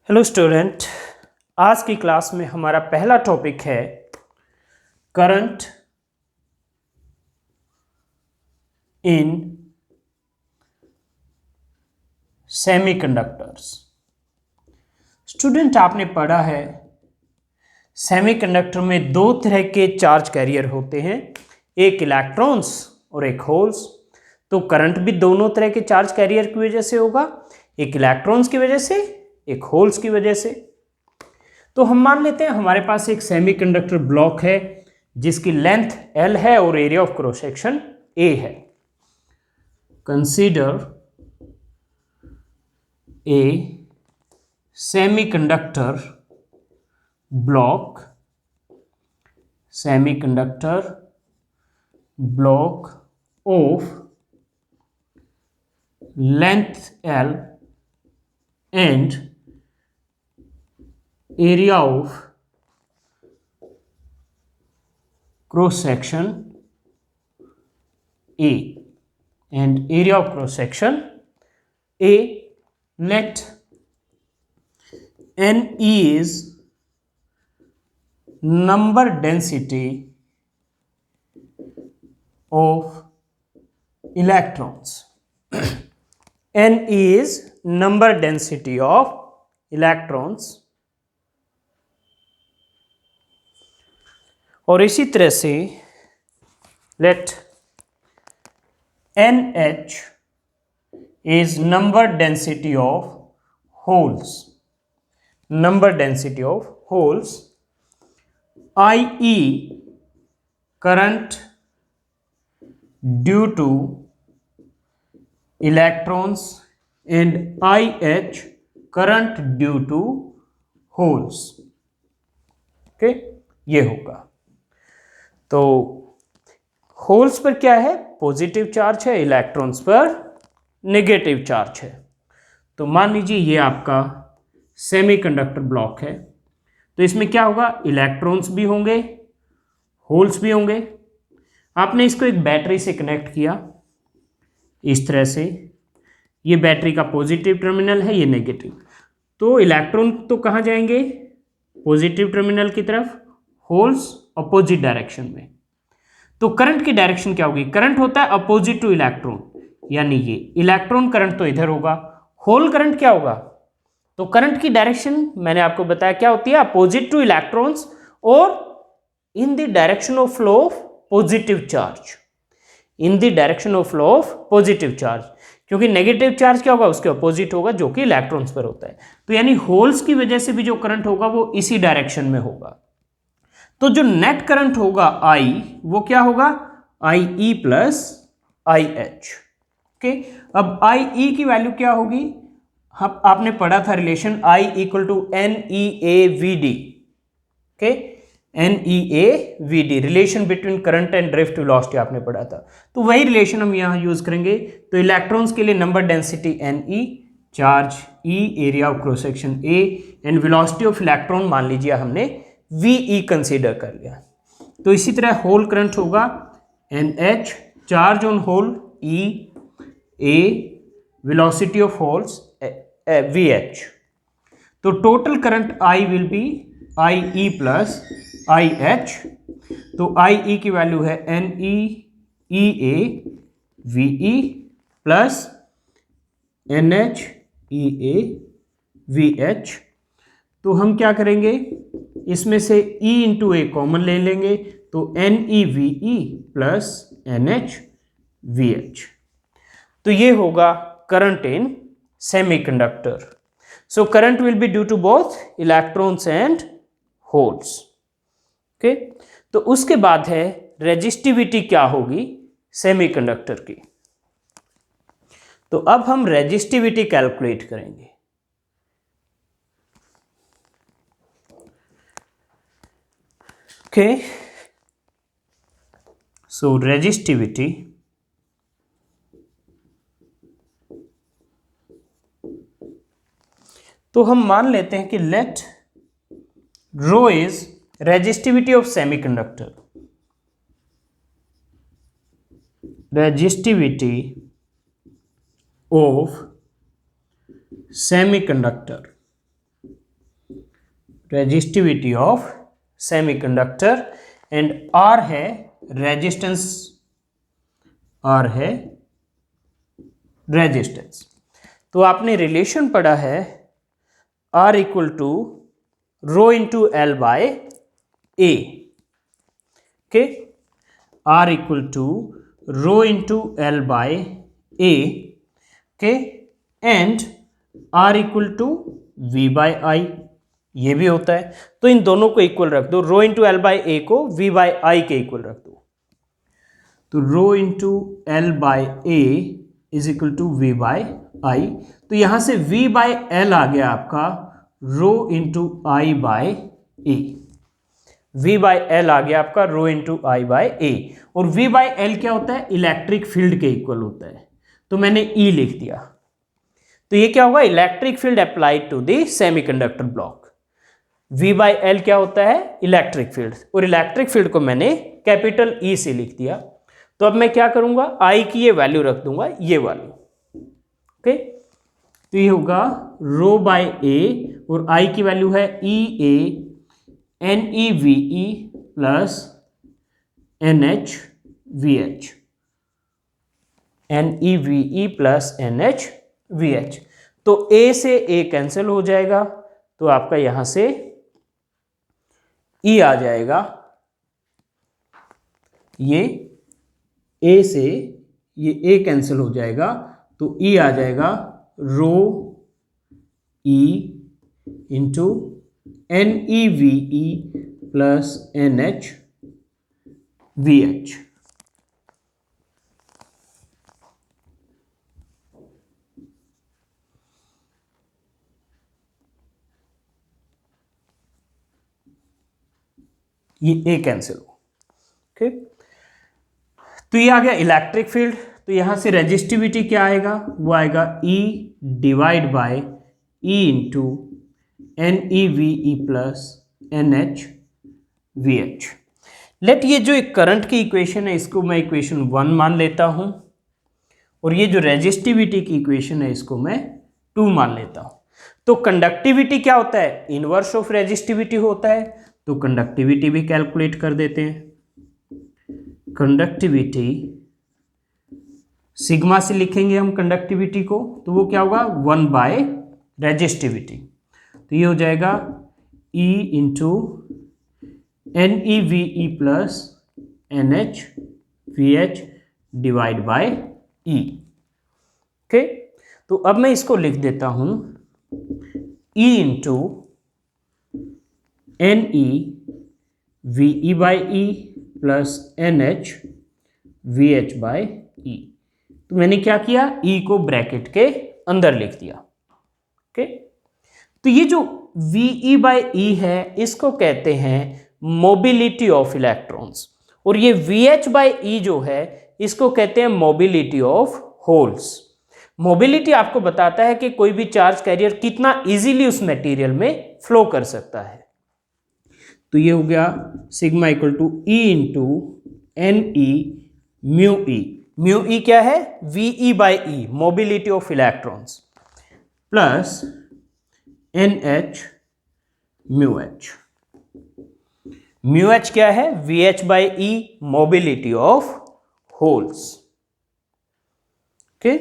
Hello student. आज की class में हमारा पहला टॉपिक है करंट इन सेमीकंडक्टर्स। स्टूडेंट, आपने पढ़ा है सेमीकंडक्टर में दो तरह के चार्ज कैरियर होते हैं, एक इलेक्ट्रॉन्स और एक होल्स। तो करंट भी दोनों तरह के चार्ज कैरियर की वजह से होगा, एक इलेक्ट्रॉन्स की वजह से, एक होल्स की वजह से। तो हम मान लेते हैं हमारे पास एक सेमीकंडक्टर ब्लॉक है जिसकी लेंथ L है और area of cross section A है। Consider a semiconductor block of length L and area of cross section A and area of cross section A. Let N is number density of electrons. N is number density of electrons और इसी तरह से late NH is number density of holes. Number density of holes. IE current due to electrons and IH current due to holes. Okay, ये होगा। तो holes पर क्या है, पॉजिटिव चार्ज है, इलेक्ट्रॉन्स पर नेगेटिव चार्ज है। तो मान लीजिए ये आपका सेमीकंडक्टर ब्लॉक है, तो इसमें क्या होगा, इलेक्ट्रॉन्स भी होंगे, होल्स भी होंगे। आपने इसको एक बैटरी से कनेक्ट किया इस तरह से, ये बैटरी का पॉजिटिव टर्मिनल है, ये नेगेटिव। तो इलेक्ट्रॉन तो कहाँ जाएंगे, पॉजिटिव टर्मिनल की तरफ, होल्स अपोजिट डायरेक्शन में। तो करंट की डायरेक्शन क्या होगी, करंट होता है अपोजिट टू इलेक्ट्रॉन, यानी ये इलेक्ट्रॉन करंट तो इधर होगा, होल करंट क्या होगा। तो करंट की डायरेक्शन मैंने आपको बताया क्या होती है, अपोजिट टू इलेक्ट्रॉन्स और in the direction of flow of positive charge, in the direction of flow of positive charge, क्योंकि नेगेटिव चार्ज क्या होगा, उसके अपोजिट होगा जो कि इलेक्ट्रॉन्स पर होता है। तो यानी होल्स की वजह से भी जो करंट होगा वो इसी डायरेक्शन में होगा। तो जो नेट करंट होगा I, वो क्या होगा, IE प्लस IH। ओके, अब IE की वैल्यू क्या होगी, आपने पढ़ा था relation I equal to NEAVD। Okay, NEAVD relation between current and drift velocity आपने पढ़ा था, तो वही रिलेशन हम यहां यूज करेंगे। तो इलेक्ट्रॉन्स के लिए number density Ne, charge E, area of cross section A and velocity of electron मान लीजिए हमने VE कंसीडर कर लिया। तो इसी तरह होल करंट होगा NH, charge on hole E, A, velocity of holes VH। तो total current I will be IE plus IH। तो IE की वैल्यू है NE EA VE plus NH EA VH। तो हम क्या करेंगे, इसमें से E इंटू ए कॉमन ले लेंगे, तो NEVE प्लस NHVH। तो ये होगा current in semiconductor. So current will be due to both electrons and holes. Okay, तो उसके बाद है रेजिस्टिविटी क्या होगी सेमीकंडक्टर की। तो अब हम रेजिस्टिविटी कैलकुलेट करेंगे। Okay, so resistivity तो हम मान लेते हैं कि let rho is resistivity of semiconductor, resistivity of semiconductor resistivity of semiconductor and R है रेजिस्टेंस, आर है रेजिस्टेंस। तो आपने रिलेशन पढ़ा है R equal to rho into L by A, okay, R equal to rho into L by A, okay, and R equal to V by I, ये भी होता है। तो इन दोनों को इक्वल रख दो, rho into L by A को V बाय आई के इक्वल रख दो। तो rho into L by A is equal to V by I. तो यहां से V बाय एल आ गया आपका rho into I by A, V by L आ गया आपका रो इंटू आई बाय ए। और V बाय एल क्या होता है, इलेक्ट्रिक फील्ड के इक्वल होता है, तो मैंने E लिख दिया। तो ये क्या होगा, electric field applied to the semiconductor block. V by L क्या होता है, इलेक्ट्रिक फील्ड, और इलेक्ट्रिक फील्ड को मैंने कैपिटल E से लिख दिया। तो अब मैं क्या करूंगा, I की ये वैल्यू रख दूंगा, ये वाली, ओके। तो ये होगा रो बाय ए और I की वैल्यू है E A N E V E plus N H V H, N E V E plus N H V H. तो A से A कैंसिल हो जाएगा, तो आपका यहां से E आ जाएगा, ये A से ये A कैंसिल हो जाएगा, तो E आ जाएगा rho E into N E V E plus N H V H. ये A कैंसिल हो, ओके। तो ये आ गया इलेक्ट्रिक फील्ड। तो यहां से रेजिस्टिविटी क्या आएगा, वो आएगा E divide by E into N E V E plus N H V H. Let ये जो एक करंट की इक्वेशन है इसको मैं इक्वेशन 1 मान लेता हूं, और ये जो रेजिस्टिविटी की इक्वेशन है इसको मैं 2 मान लेता हूं। तो कंडक्टिविटी क्या होता है, इनवर्स ऑफ रेजिस्टिविटी होता है। तो कंडक्टिविटी भी कैलकुलेट कर देते हैं। कंडक्टिविटी सिग्मा से लिखेंगे हम कंडक्टिविटी को, तो वो क्या होगा 1 बाय रेजिस्टिविटी। तो ये हो जाएगा E into N E V E plus N H V H divide by E, okay. तो अब मैं इसको लिख देता हूं E into N E V E by E plus N H V H by E. तो मैंने क्या किया, E को ब्रैकेट के अंदर लिख दिया, ओके। तो ये जो VE बाई ई है इसको कहते हैं मोबिलिटी ऑफ इलेक्ट्रॉन्स, और ये VH बाई ई जो है इसको कहते हैं मोबिलिटी ऑफ होल्स। मोबिलिटी आपको बताता है कि कोई भी चार्ज कैरियर कितना इजीली उस मटेरियल में फ्लो कर सकता है। तो ये हो गया sigma equal to E into N E mu E. Mu E क्या है, VE by E, mobility of electrons, plus N H mu H. Mu H क्या है, VH by E, mobility of holes, okay.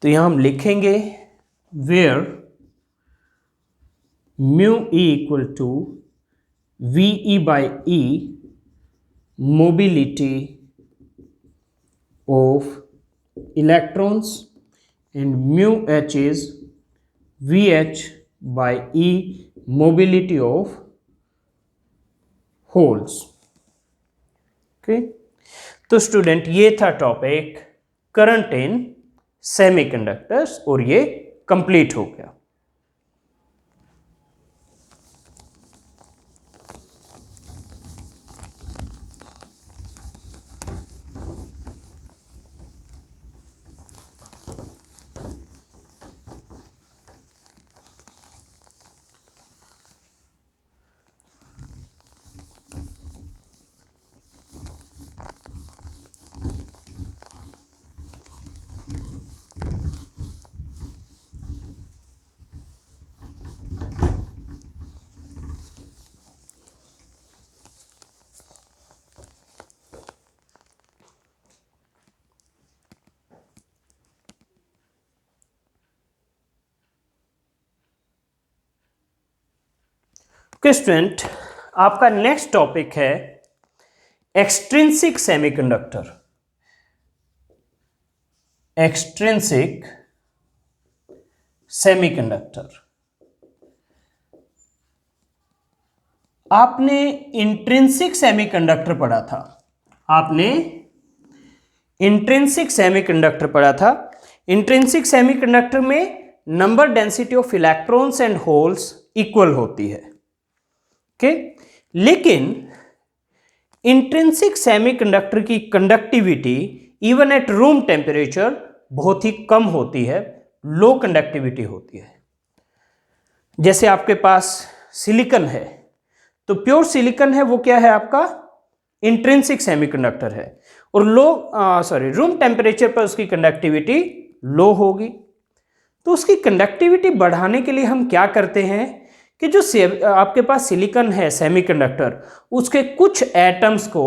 तो यहां हम लिखेंगे where mu E equal to VE by E, mobility of electrons, and mu H is VH by E, mobility of holes, okay. तो student ये था topic current in semiconductors, और ये complete हो गया। ओके स्टूडेंट, आपका नेक्स्ट टॉपिक है extrinsic semiconductor. Extrinsic semiconductor. आपने इंट्रिंसिक सेमीकंडक्टर पढ़ा था। आपने इंट्रिंसिक सेमीकंडक्टर पढ़ा था। इंट्रिंसिक सेमीकंडक्टर में number density of electrons and holes equal होती है। ओके, लेकिन इंट्रिंसिक सेमीकंडक्टर की conductivity even at room temperature बहुत ही कम होती है, लो कंडक्टिविटी होती है। जैसे आपके पास सिलिकॉन है, तो प्योर सिलिकॉन है, वो क्या है आपका इंट्रिंसिक सेमीकंडक्टर है, और रूम टेम्परेचर पर उसकी कंडक्टिविटी लो होगी। तो उसकी कंडक्टिविटी बढ़ाने के लिए हम क्या करते हैं कि जो आपके पास सिलिकॉन है सेमीकंडक्टर, उसके कुछ एटम्स को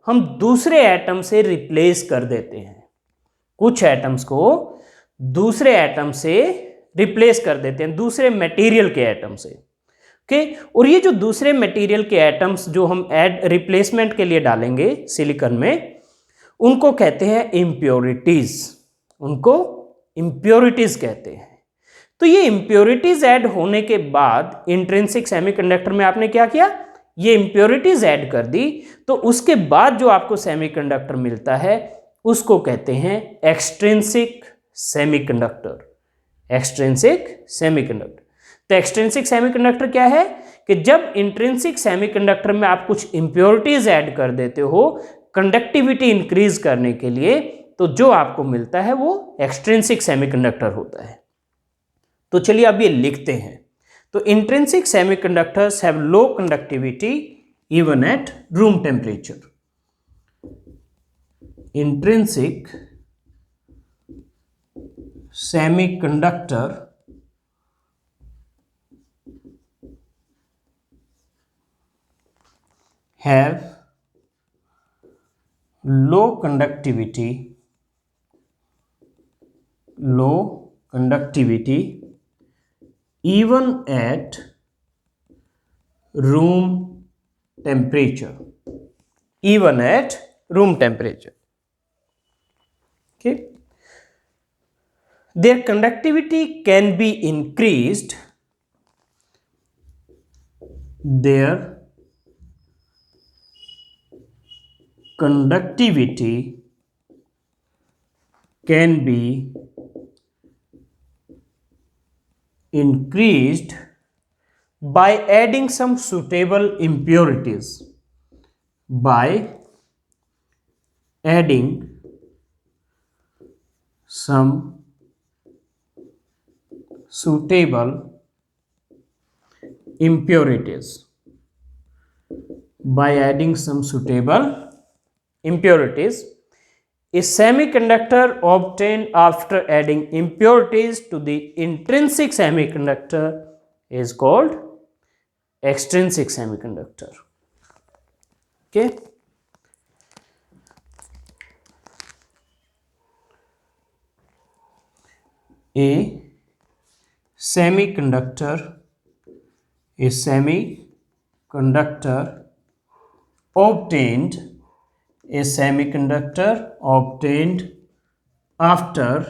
हम दूसरे एटम से रिप्लेस कर देते हैं। कुछ एटम्स को दूसरे एटम से रिप्लेस कर देते हैं, दूसरे मटेरियल के एटम से। ओके, और ये जो दूसरे मटेरियल के एटम्स जो हम रिप्लेसमेंट के लिए डालेंगे सिलिकॉन में, उनको कहते हैं इम्प्योरिटीज। उनको इम्प्योरिटीज कहते हैं। तो ये इम्प्योरिटीज ऐड होने के बाद इंट्रिंसिक सेमीकंडक्टर में आपने क्या किया, ये इम्प्योरिटीज ऐड कर दी, तो उसके बाद जो आपको सेमीकंडक्टर मिलता है उसको कहते हैं एक्सट्रिंसिक सेमीकंडक्टर। Extrinsic semiconductor. तो एक्सट्रिंसिक सेमीकंडक्टर क्या है कि जब इंट्रिंसिक सेमीकंडक्टर में आप कुछ इम्प्योरिटीज ऐड कर देते हो कंडक्टिविटी इंक्रीज करने के लिए, तो जो आपको मिलता है वो एक्सट्रिंसिक सेमीकंडक्टर होता है। तो चलिए अब ये लिखते हैं। तो intrinsic semiconductors have low conductivity even at room temperature. Intrinsic semiconductor have low conductivity even at room temperature. Even at room temperature. Okay. Their conductivity can be increased. Their conductivity can be increased by adding some suitable impurities. By adding some suitable impurities. By adding some suitable impurities, a semiconductor obtained after adding impurities to the intrinsic semiconductor is called extrinsic semiconductor. Okay. A semiconductor obtained after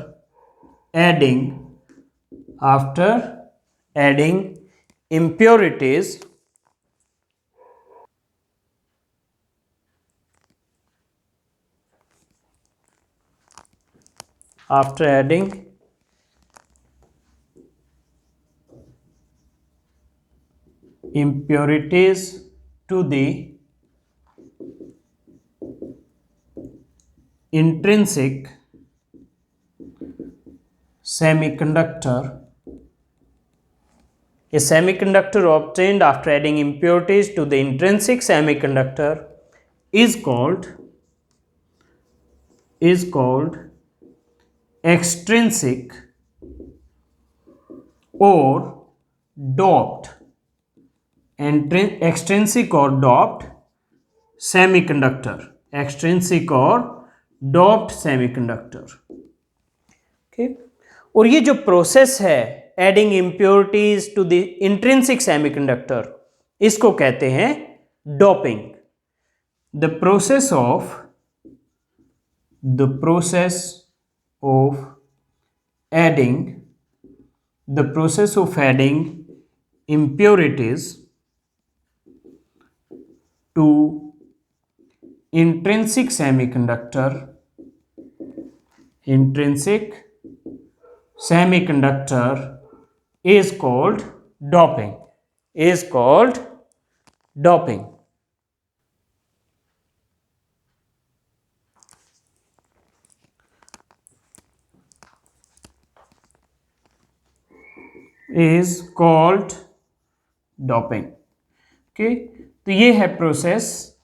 adding impurities to the intrinsic semiconductor. A semiconductor obtained after adding impurities to the intrinsic semiconductor is called extrinsic or doped semiconductor. Extrinsic or doped semiconductor. Okay. और ये जो process है adding impurities to the intrinsic semiconductor, इसको कहते हैं doping. The process of adding impurities to intrinsic semiconductor is called doping. Okay, तो ये है प्रोसेस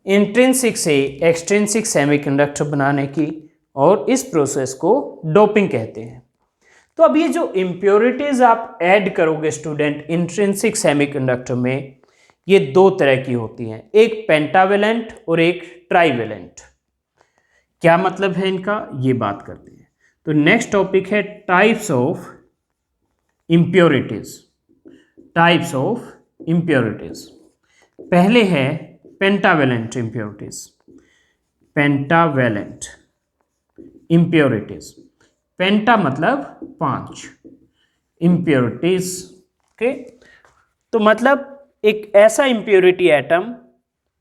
इंट्रिंसिक से एक्सट्रिंसिक सेमीकंडक्टर बनाने की, और इस प्रोसेस को डोपिंग कहते हैं। तो अब ये जो इम्प्योरिटीज आप ऐड करोगे स्टूडेंट इंट्रिंसिक सेमीकंडक्टर में, ये दो तरह की होती हैं, एक पेंटावेलेंट और एक ट्राइवेलेंट। क्या मतलब है इनका, ये बात करते हैं। तो नेक्स्ट टॉपिक है टाइप्स ऑफ इम्प्योरिटीज। पहले है पेंटावेलेंट इम्प्योरिटीज। पेंटा मतलब 5, इम्प्योरिटीज। ओके, तो मतलब एक ऐसा इम्प्योरिटी एटम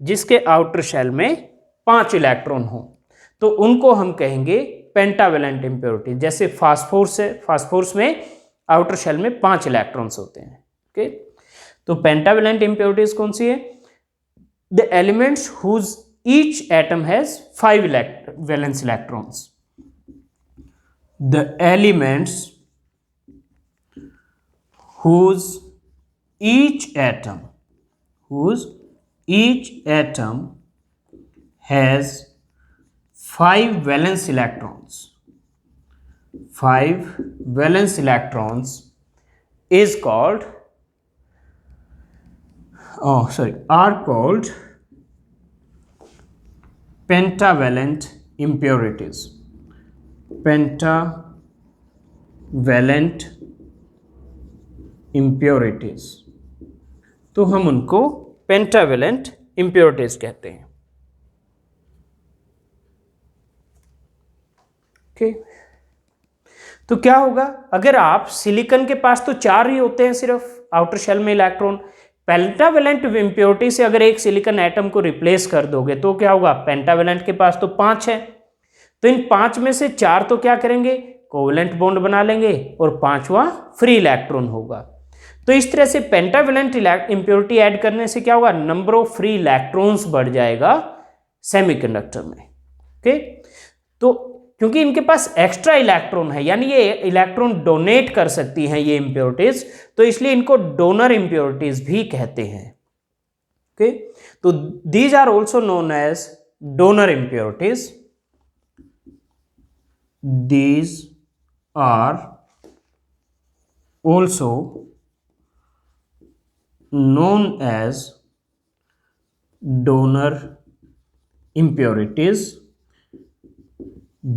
जिसके आउटर शेल में 5 इलेक्ट्रॉन हो, तो उनको हम कहेंगे पेंटावेलेंट इम्प्योरिटी। जैसे फास्फोरस है, फास्फोरस में आउटर शेल में 5 इलेक्ट्रॉन्स होते हैं। ओके, तो पेंटावेलेंट इम्प्योरिटीज कौन सी है? The elements whose each atom has 5 valence electrons. The elements whose each atom has 5 valence electrons, is called are called pentavalent impurities. Pentavalent impurities, तो हम उनको पेंटावेलेंट इम्प्योरिटीज कहते हैं। ओके, तो क्या होगा अगर आप सिलिकॉन के पास तो 4 ही होते हैं सिर्फ आउटर शेल में इलेक्ट्रॉन, पेंटावेलेंट इम्प्योरिटी से अगर एक सिलिकॉन एटम को रिप्लेस कर दोगे तो क्या होगा? पेंटावेलेंट के पास तो 5 है, तो इन 5 में से 4 तो क्या करेंगे? कोवेलेंट बॉन्ड बना लेंगे, और 5वां फ्री इलेक्ट्रॉन होगा। तो इस तरह से पेंटावेलेंट इम्प्योरिटी ऐड करने से क्या होगा? नंबर ऑफ फ्री इलेक्ट्रॉन्स बढ़ जाएगा सेमीकंडक्टर में। ओके, तो क्योंकि इनके पास एक्स्ट्रा इलेक्ट्रॉन है, यानी ये इलेक्ट्रॉन डोनेट कर सकती हैं ये इम्प्योरिटीज, तो इसलिए इनको डोनर इम्प्योरिटीज भी कहते हैं। ओके, तो these are also known as donor impurities. These are also known as donor impurities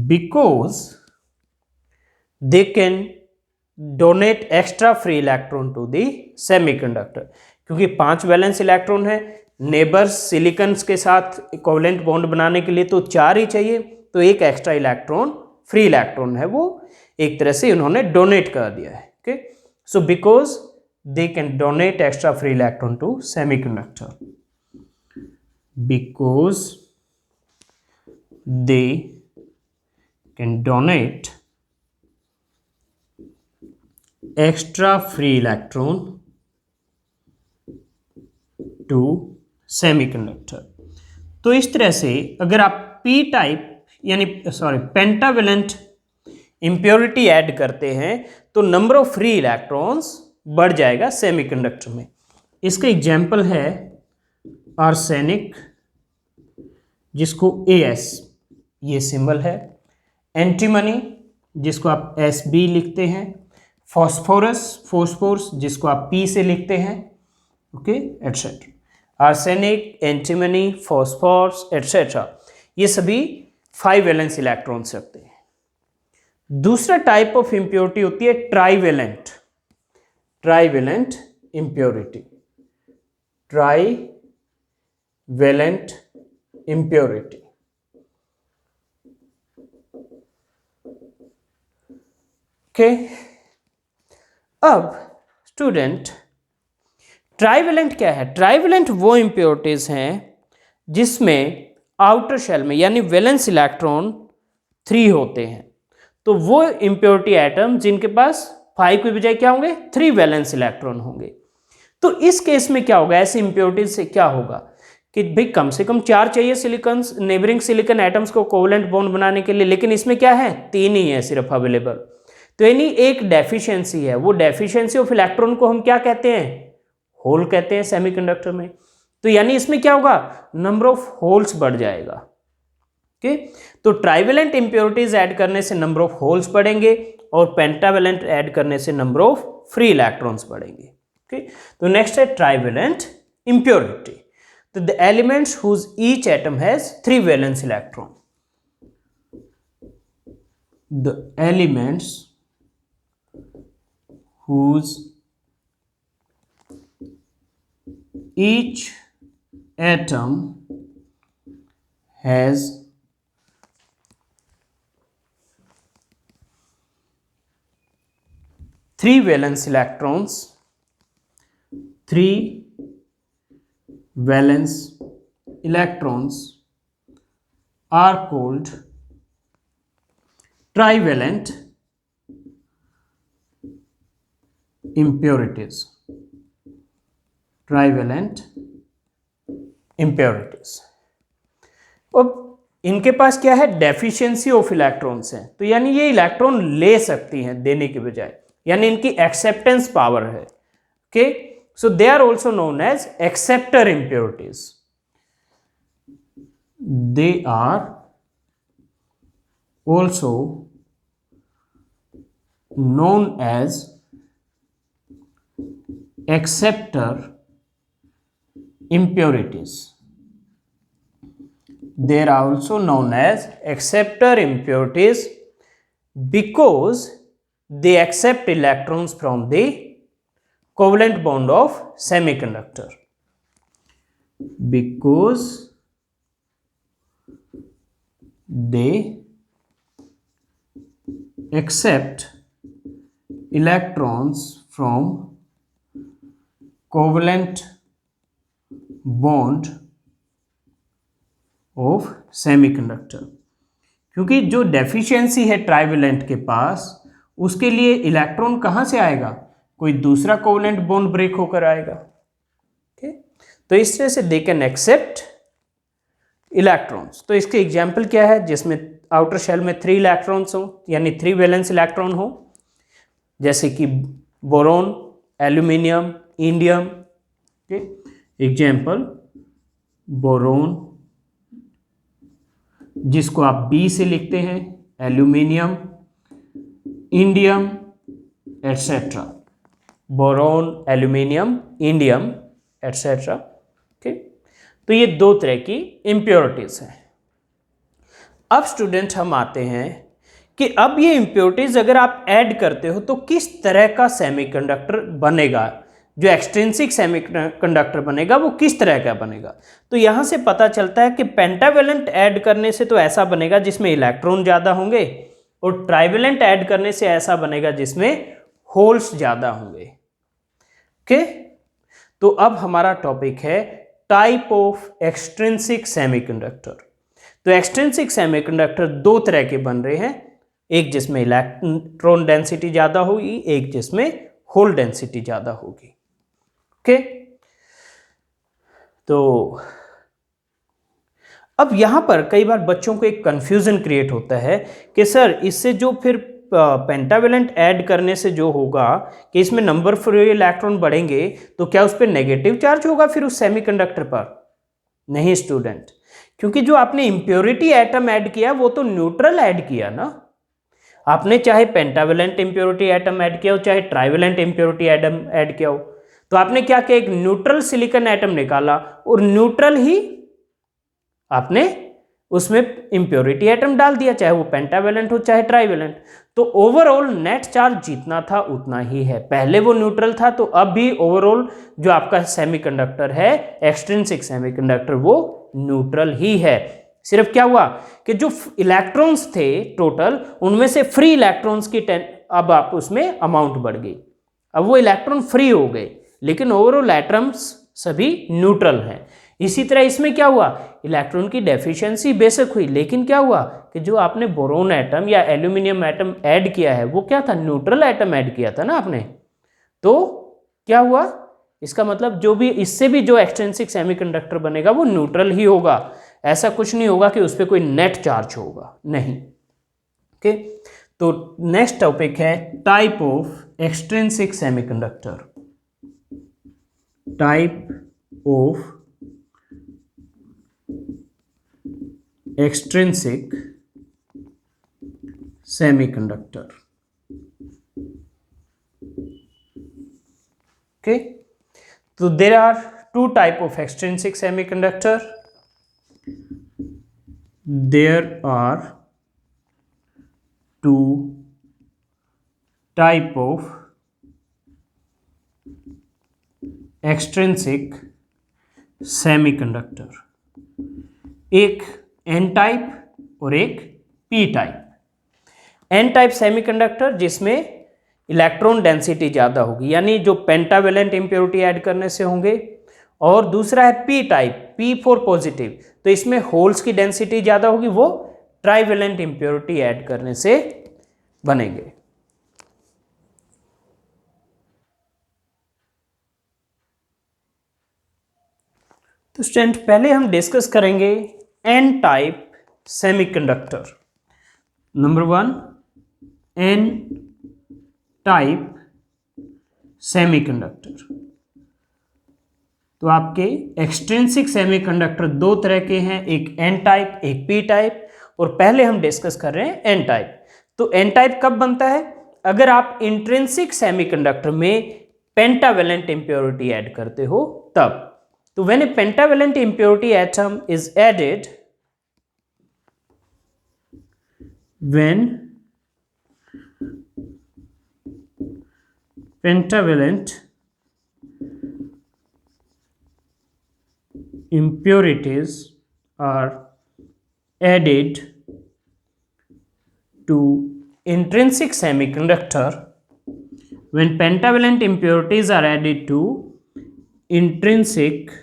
because they can donate extra free electron to the semiconductor। क्योंकि 5 वैलेंस इलेक्ट्रॉन है, नेबर्स सिलिकॉन्स के साथ covalent bond बनाने के लिए तो 4 ही चाहिए, तो एक एक्स्ट्रा इलेक्ट्रॉन फ्री इलेक्ट्रॉन है वो एक तरह से उन्होंने डोनेट कर दिया है। Okay, so because they can donate extra free electron to semiconductor, because they can donate extra free electron to semiconductor. तो इस तरह से अगर आप P type pentavalent impurity add करते हैं तो नंबर ऑफ फ्री इलेक्ट्रॉन्स बढ़ जाएगा सेमीकंडक्टर में। इसका एग्जाम्पल है आर्सेनिक, जिसको AS ये सिंबल है, एंटीमनी जिसको आप SB लिखते हैं, फॉस्फोरस जिसको आप P से लिखते हैं, okay etcetera. Arsenic, antimony, phosphorus etcetera, ये सभी 5 वैलेंस इलेक्ट्रॉन्स रखते हैं। दूसरा टाइप ऑफ इम्प्योरिटी होती है trivalent impurity. Trivalent impurity. Okay, अब स्टूडेंट ट्राईवेलेंट क्या है? ट्राईवेलेंट वो इम्प्योरिटीज हैं जिसमें आउटर शेल में यानी वैलेंस इलेक्ट्रॉन 3 होते हैं। तो वो इम्प्योरिटी एटम जिनके पास 5 के बजाय क्या होंगे? 3 वैलेंस इलेक्ट्रॉन होंगे। तो इस केस में क्या होगा? ऐसे इम्प्योरिटीज से क्या होगा कि भाई कम से कम 4 चाहिए सिलिकॉन नेबरिंग सिलिकॉन एटम्स को कोवलेंट बॉन्ड बनाने के लिए, लेकिन इसमें क्या है? 3 ही है सिर्फ अवेलेबल। तो यानी एक डेफिशिएंसी है। वो डेफिशिएंसी ऑफ इलेक्ट्रॉन को हम क्या कहते हैं? होल कहते हैं सेमीकंडक्टर में। तो यानी इसमें क्या होगा? नंबर ऑफ होल्स बढ़ जाएगा। ओके, तो ट्राईवेलेंट इंप्योरिटीज ऐड करने से नंबर ऑफ होल्स बढ़ेंगे और पेंटावेलेंट ऐड करने से नंबर ऑफ फ्री इलेक्ट्रॉन्स बढ़ेंगे। ओके, तो नेक्स्ट है ट्राईवेलेंट इंप्योरिटी। तो the elements whose each atom has 3 valence electron. The एलिमेंट्स whose each atom has 3 valence electrons, 3 valence electrons are called trivalent impurities। Trivalent impurities. अब इनके पास क्या है? Deficiency of electrons है। तो यानी ये इलेक्ट्रॉन ले सकती हैं देने के बजाय, यानी इनकी एक्सेप्टेंस पावर है। Okay, so they are also known as acceptor impurities. They are also known as acceptor impurities। They are also known as acceptor impurities because they accept electrons from the covalent bond of semiconductor। Because they accept electrons from covalent bond of semiconductor। क्योंकि जो deficiency है trivalent के पास, उसके लिए electron कहाँ से आएगा? कोई दूसरा कोवलेंट बॉन्ड ब्रेक होकर आएगा। ओके, तो इस तरह से दे कैन एक्सेप्ट इलेक्ट्रॉन्स। तो इसके एग्जाम्पल क्या है? जिसमें आउटर शेल में 3 इलेक्ट्रॉन्स हो, यानी 3 वैलेंस इलेक्ट्रॉन हो, जैसे कि boron, aluminium, indium. Example boron, जिसको आप बी से लिखते हैं, aluminium, indium etcetera. Boron, aluminium, indium etcetera. Okay, तो ये 2 तरह की इम्प्योरिटीज हैं। अब स्टूडेंट हम आते हैं कि अब ये इम्प्योरिटीज अगर आप ऐड करते हो तो किस तरह का सेमीकंडक्टर बनेगा? जो एक्सट्रिंसिक सेमीकंडक्टर बनेगा वो किस तरह का बनेगा? तो यहां से पता चलता है कि पेंटावेलेंट ऐड करने से तो ऐसा बनेगा जिसमें इलेक्ट्रॉन ज़्यादा होंगे, और ट्राईवेलेंट ऐड करने से ऐसा बनेगा जिसमें होल्स ज़्यादा होंगे। ओके, तो अब हमारा टॉपिक है टाइप ऑफ एक्सट्रिंसिक सेमीकंडक्टर। तो एक्सट्रिंसिक सेमीकंडक्टर 2 तरह के बन रहे हैं, एक जिसमें इलेक्ट्रॉन डेंसिटी ज़्यादा होगी, एक जिसमें होल डेंसिटी ज़्यादा होगी। ओके, तो अब यहां पर कई बार बच्चों को एक कंफ्यूजन क्रिएट होता है कि सर इससे जो फिर पेंटावेलेंट ऐड करने से जो होगा कि इसमें नंबर फ्री इलेक्ट्रॉन बढ़ेंगे, तो क्या उस पर नेगेटिव चार्ज होगा फिर उस सेमीकंडक्टर पर? नहीं स्टूडेंट, क्योंकि जो आपने इम्प्योरिटी एटम ऐड किया वो तो न्यूट्रल ऐड किया ना। आपने चाहे पेंटावेलेंट इम्प्योरिटी एटम ऐड किया हो, चाहे ट्राईवेलेंट इम्प्योरिटी एटम ऐड किया हो, तो आपने क्या किया? एक न्यूट्रल सिलिकॉन एटम निकाला और न्यूट्रल ही आपने उसमें इम्प्योरिटी एटम डाल दिया, चाहे वो पेंटावेलेंट हो चाहे ट्राइवेलेंट, तो ओवरऑल नेट चार्ज जितना था उतना ही है। पहले वो न्यूट्रल था, तो अब भी ओवरऑल जो आपका सेमीकंडक्टर है, एक्सट्रिंसिक सेमीकंडक्टर, वो न्यूट्रल ही है। सिर्फ क्या हुआ कि जो इलेक्ट्रॉन्स थे टोटल, उनमें से फ्री इलेक्ट्रॉन्स की अब आप उसमें अमाउंट बढ़ गई, अब वो इलेक्ट्रॉन फ्री हो गए, लेकिन ओवरऑल एटम्स सभी न्यूट्रल हैं। इसी तरह इसमें क्या हुआ, इलेक्ट्रॉन की डेफिशिएंसी बेशक हुई, लेकिन क्या हुआ कि जो आपने बोरोन एटम या एल्यूमिनियम एटम ऐड किया है वो क्या था, न्यूट्रल एटम ऐड किया था ना आपने, तो क्या हुआ, इसका मतलब जो भी इससे भी जो एक्सट्रिंसिक सेमीकंडक्टर बनेगा वो न्यूट्रल ही होगा। ऐसा कुछ नहीं होगा कि उस पर कोई नेट चार्ज होगा, नहीं। ओके, तो नेक्स्ट टॉपिक है type of extrinsic semiconductor. Type of extrinsic semiconductor. Okay, so there are two type of extrinsic semiconductor. There are two type of extrinsic semiconductor, एक एन टाइप और एक P type. N type semiconductor जिसमें electron density ज़्यादा होगी, यानी जो pentavalent impurity add करने से होंगे, और दूसरा है P type, P for positive, तो इसमें होल्स की डेंसिटी ज़्यादा होगी, वो ट्राइवेलेंट इम्प्योरिटी ऐड करने से बनेंगे। तो स्टूडेंट पहले हम डिस्कस करेंगे N type semiconductor. Number 1, N type semiconductor. तो आपके एक्सट्रिंसिक सेमीकंडक्टर दो तरह के हैं, एक एन टाइप एक पी टाइप, और पहले हम डिस्कस कर रहे हैं एन टाइप। तो एन टाइप कब बनता है, अगर आप इंट्रिंसिक सेमीकंडक्टर में पेंटावेलेंट इम्प्योरिटी ऐड करते हो तब। तो when a pentavalent impurity atom is added, when pentavalent impurities are added to intrinsic semiconductor, when pentavalent impurities are added to intrinsic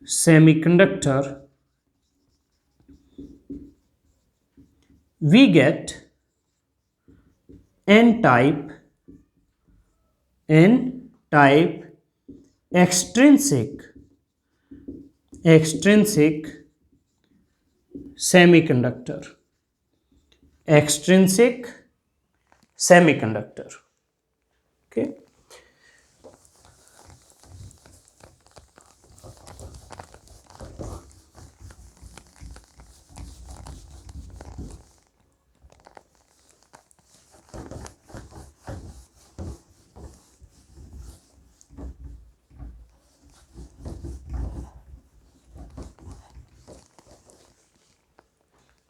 semiconductor, we get n type extrinsic semiconductor, extrinsic semiconductor. Okay,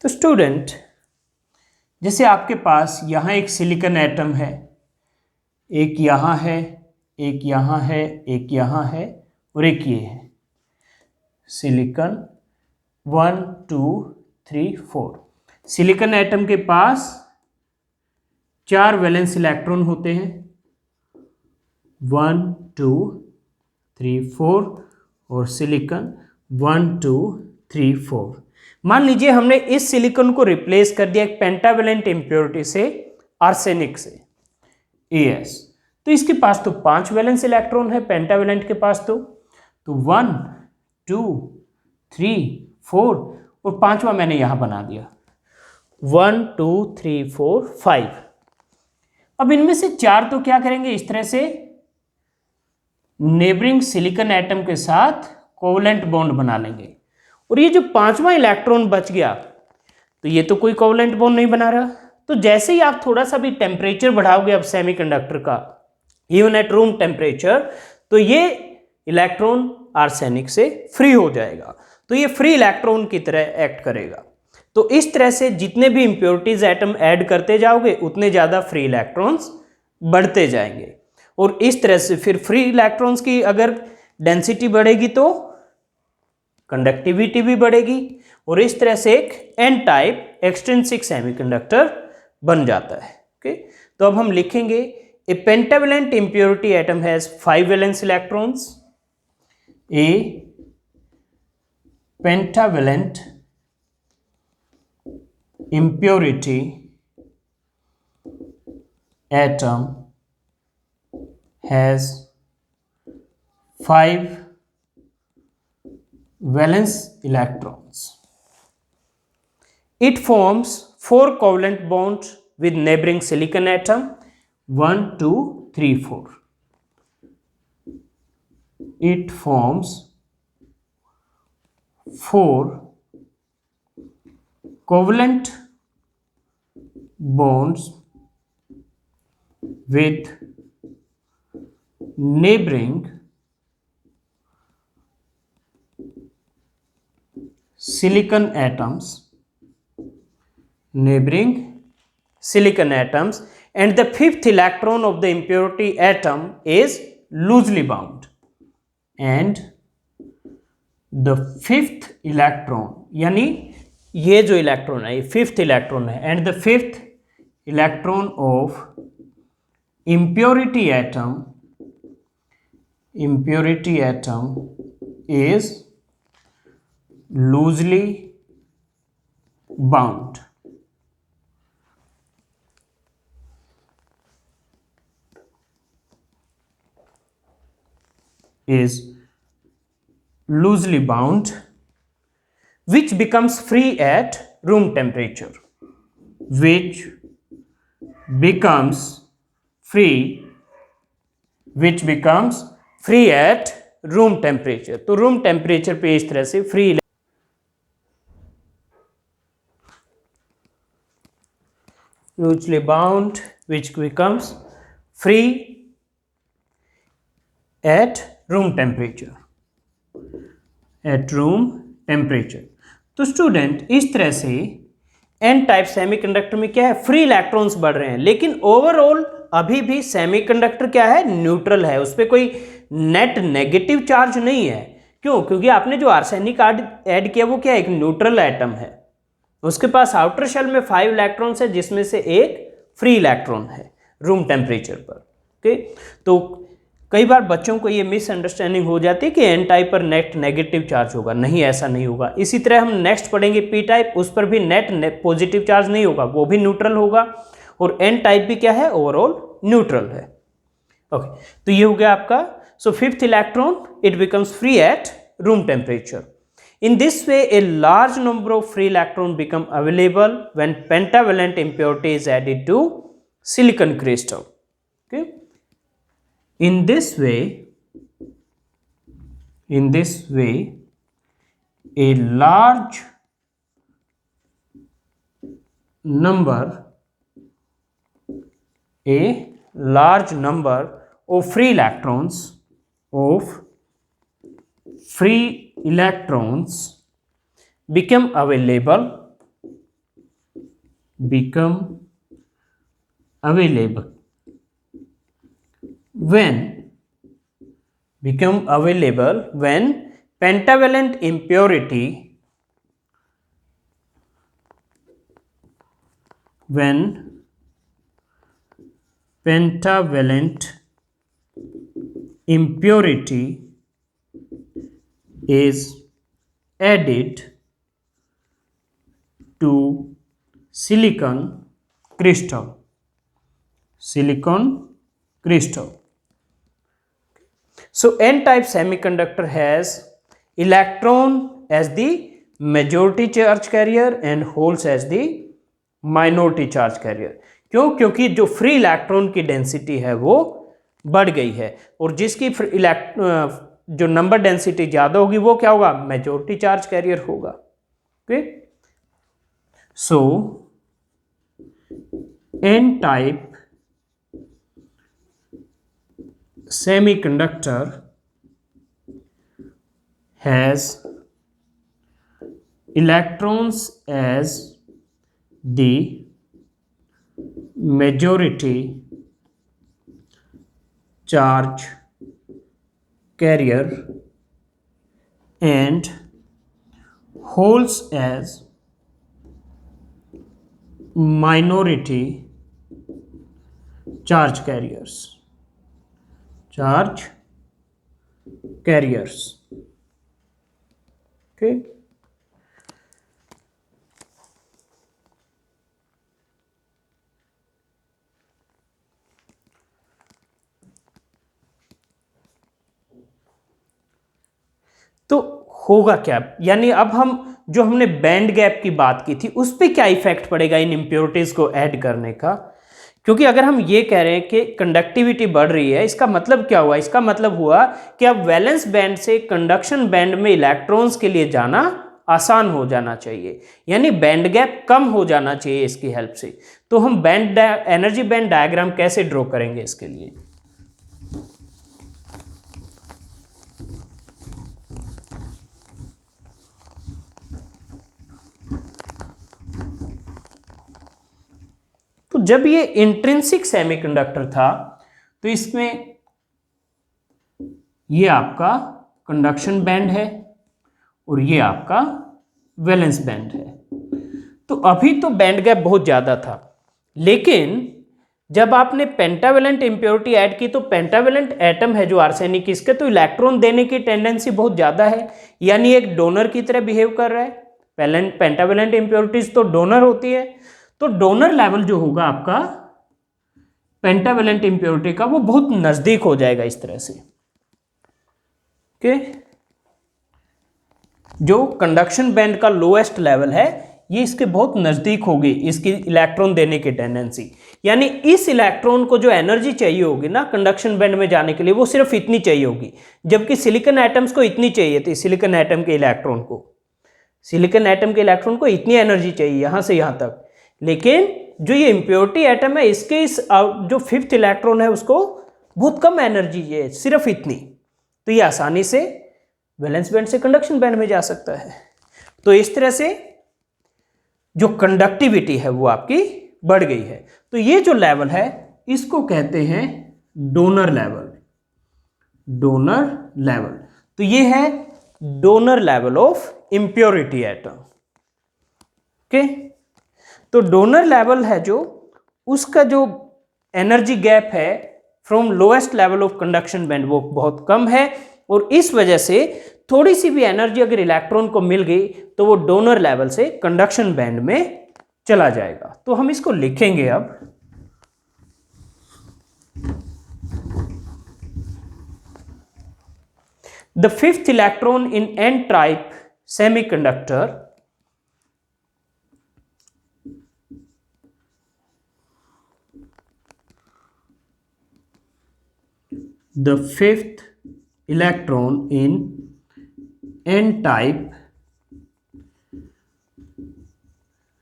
तो student जैसे आपके पास यहाँ एक silicon atom है, एक यहाँ है, एक यहाँ है, एक यहाँ है, और एक ये है सिलिकॉन 1 2 3 4। सिलिकॉन एटम के पास 4 वैलेंस इलेक्ट्रॉन होते हैं, 1 2 3 4, और सिलिकॉन 1 2 3 4। मान लीजिए हमने इस सिलिकॉन को रिप्लेस कर दिया एक पेंटावेलेंट इम्प्योरिटी से, आर्सेनिक से, AS, तो इसके पास तो 5 वैलेंस इलेक्ट्रॉन है पेंटावेलेंट के पास, तो 1 2 3 4, और 5वां मैंने यहां बना दिया 1 2 3 4 5। अब इनमें से 4 तो क्या करेंगे, इस तरह से नेबरिंग सिलिकॉन एटम के साथ कोवलेंट बॉन्ड बना लेंगे, और ये जो 5वां इलेक्ट्रॉन बच गया, तो ये तो कोई कोवलेंट बॉन्ड नहीं बना रहा। तो जैसे ही आप थोड़ा सा भी टेम्परेचर बढ़ाओगे अब सेमीकंडक्टर का, इवन एट रूम टेम्परेचर, तो ये इलेक्ट्रॉन आर्सेनिक से फ्री हो जाएगा। तो ये फ्री इलेक्ट्रॉन की तरह एक्ट करेगा। तो इस तरह से जितने भी इंप्योरिटीज एटम ऐड करते जाओगे उतने ज़्यादा फ्री इलेक्ट्रॉन्स बढ़ते जाएंगे, और इस तरह से फिर फ्री इलेक्ट्रॉन्स की अगर डेंसिटी बढ़ेगी तो कंडक्टिविटी भी बढ़ेगी, और इस तरह से एक एन टाइप एक्सट्रिंसिक सेमीकंडक्टर बन जाता है। ओके, तो अब हम लिखेंगे a pentavalent impurity atom has 5 valence electrons. A pentavalent impurity atom has 5 valence electrons. It forms 4 covalent bonds with neighboring silicon atom 1, 2, 3, 4. It forms 4 covalent bonds with neighboring silicon atoms, and the fifth electron of the impurity atom is loosely bound, and the fifth electron, यानी ये जो electron है ये fifth electron है, and the fifth electron of impurity atom is loosely bound. Which becomes free at room temperature. Which becomes free at room temperature. तो room temperature पे इस तरह से free loosely bound, which becomes free at room temperature. तो student इस तरह से N type semiconductor में क्या है, फ्री इलेक्ट्रॉन्स बढ़ रहे हैं, लेकिन ओवरऑल अभी भी सेमीकंडक्टर क्या है, न्यूट्रल है, उस पर कोई नेट नेगेटिव चार्ज नहीं है। क्यों? क्योंकि आपने जो आर्सेनिक ऐड किया वो क्या है, एक न्यूट्रल एटम है, उसके पास आउटर शेल में 5 इलेक्ट्रॉन्स है जिसमें से एक फ्री इलेक्ट्रॉन है रूम टेम्परेचर पर। ओके, तो कई बार बच्चों को ये मिसअंडरस्टैंडिंग हो जाती है कि एन टाइप पर नेट नेगेटिव चार्ज होगा, नहीं ऐसा नहीं होगा। इसी तरह हम नेक्स्ट पढ़ेंगे पी टाइप, उस पर भी नेट पॉजिटिव चार्ज नहीं होगा, वो भी न्यूट्रल होगा, और एन टाइप भी क्या है, ओवरऑल न्यूट्रल है। ओके, तो ये हो गया आपका। So fifth electron it becomes free at room temperature. In this way, a large number of free electrons become available when pentavalent impurity is added to silicon crystal. Okay. In this way, a large number of free electrons become available when pentavalent impurity is added to silicon crystal. So n-type semiconductor has electron as the majority charge carrier and holes as the minority charge carrier. क्यों? क्योंकि जो free electron की density है वो बढ़ गई है, और जिसकी जो नंबर डेंसिटी ज्यादा होगी वो क्या होगा, मेजॉरिटी चार्ज कैरियर होगा. Okay, so N type semiconductor has electrons as the majority charge carrier and holes as minority charge carriers. Okay. तो होगा क्या, यानी अब हम जो हमने बैंड गैप की बात की थी उस पर क्या इफेक्ट पड़ेगा इन इम्प्योरिटीज को ऐड करने का। क्योंकि अगर हम ये कह रहे हैं कि कंडक्टिविटी बढ़ रही है, इसका मतलब क्या हुआ, इसका मतलब हुआ कि अब वैलेंस बैंड से कंडक्शन बैंड में इलेक्ट्रॉन्स के लिए जाना आसान हो जाना चाहिए, यानी बैंड गैप कम हो जाना चाहिए इसकी हेल्प से। तो हम एनर्जी बैंड डायग्राम कैसे ड्रॉ करेंगे इसके लिए। तो जब ये इंट्रिंसिक सेमीकंडक्टर था तो इसमें ये आपका कंडक्शन बैंड है और ये आपका वैलेंस बैंड है। तो अभी तो बैंड गैप बहुत ज़्यादा था, लेकिन जब आपने पेंटावेलेंट इम्प्योरिटी ऐड की तो पेंटावेलेंट एटम है जो आर्सेनिक, इसके तो इलेक्ट्रॉन देने की टेंडेंसी बहुत ज़्यादा है, यानी एक डोनर की तरह बिहेव कर रहा है। पेंटावेलेंट इम्प्योरिटीज तो डोनर होती है, तो डोनर लेवल जो होगा आपका पेंटावेलेंट इम्प्योरिटी का वो बहुत नज़दीक हो जाएगा इस तरह से। ओके, जो कंडक्शन बैंड का लोएस्ट लेवल है ये इसके बहुत नज़दीक होगी इसकी इलेक्ट्रॉन देने की टेंडेंसी, यानी इस इलेक्ट्रॉन को जो एनर्जी चाहिए होगी ना कंडक्शन बैंड में जाने के लिए वो सिर्फ इतनी चाहिए होगी, जबकि सिलिकॉन एटम्स को इतनी चाहिए थी। सिलिकॉन एटम के इलेक्ट्रॉन को इतनी एनर्जी चाहिए यहाँ से यहाँ तक, लेकिन जो ये इम्प्योरिटी एटम है इसके इस जो फिफ्थ इलेक्ट्रॉन है उसको बहुत कम एनर्जी है, सिर्फ इतनी। तो ये आसानी से वैलेंस बैंड से कंडक्शन बैंड में जा सकता है। तो इस तरह से जो कंडक्टिविटी है वो आपकी बढ़ गई है। तो ये जो लेवल है इसको कहते हैं डोनर लेवल। तो ये है donor level of impurity atom. Okay, तो डोनर लेवल है जो उसका जो एनर्जी गैप है from lowest level of conduction band वो बहुत कम है, और इस वजह से थोड़ी सी भी एनर्जी अगर इलेक्ट्रॉन को मिल गई तो वो डोनर लेवल से कंडक्शन बैंड में चला जाएगा। तो हम इसको लिखेंगे अब। The fifth electron in an type semiconductor the fifth electron in n-type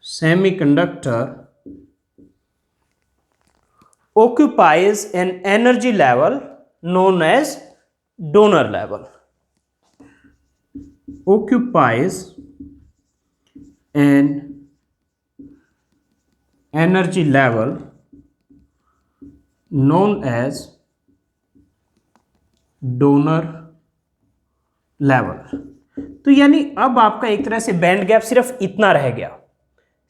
semiconductor occupies an energy level known as donor level. Occupies an energy level known as donor level. तो यानी अब आपका एक तरह से बैंड गैप सिर्फ इतना रह गया,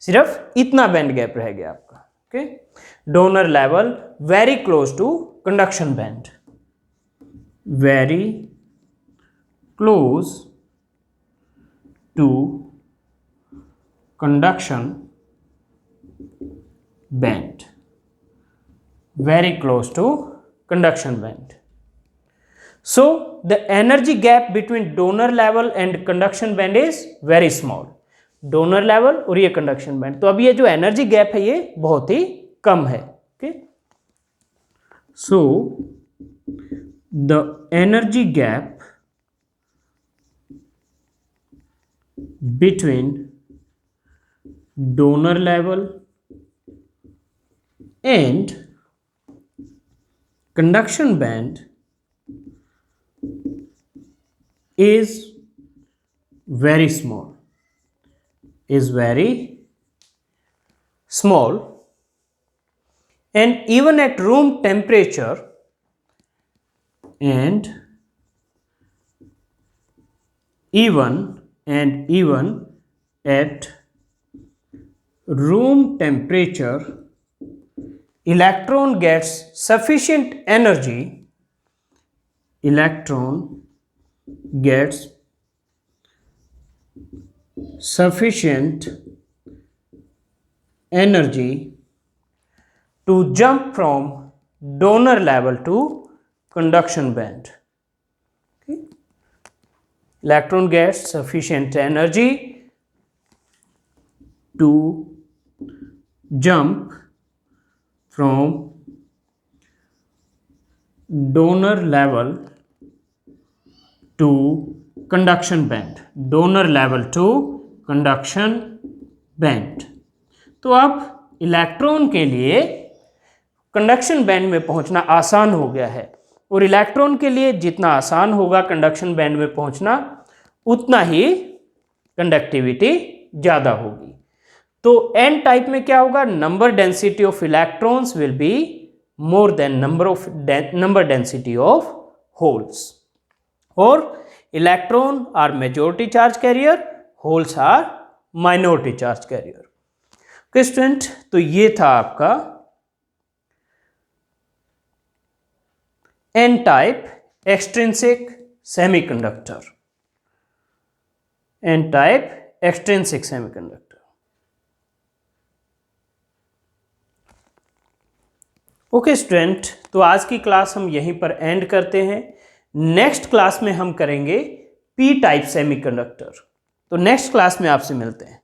सिर्फ इतना बैंड गैप रह गया आपका। Okay, donor level very close to conduction band, very close to conduction band, very close to conduction band. So the energy gap between donor level and conduction band is very small. Donor level और ये conduction band, तो अब ये जो energy gap है ये बहुत ही कम है। Okay, so the energy gap between donor level and conduction band is very small, is very small, and even at room temperature, and even at room temperature, electron gets sufficient energy, electron gets sufficient energy to jump from donor level to conduction band. Okay. Electron gets sufficient energy to jump from donor level to conduction band, donor level to conduction band. तो अब electron के लिए conduction band में पहुंचना आसान हो गया है, और इलेक्ट्रॉन के लिए जितना आसान होगा कंडक्शन बैंड में पहुंचना, उतना ही कंडक्टिविटी ज़्यादा होगी। तो एन टाइप में क्या होगा, number density of electrons will be more than number density of holes, और electron are majority charge carrier, holes are minority charge carrier. Okay student, तो ये था आपका N type extrinsic semiconductor, N type extrinsic semiconductor. Okay student, तो आज की class हम यहीं पर एंड करते हैं। नेक्स्ट क्लास में हम करेंगे पी टाइप सेमीकंडक्टर। तो नेक्स्ट क्लास में आपसे मिलते हैं।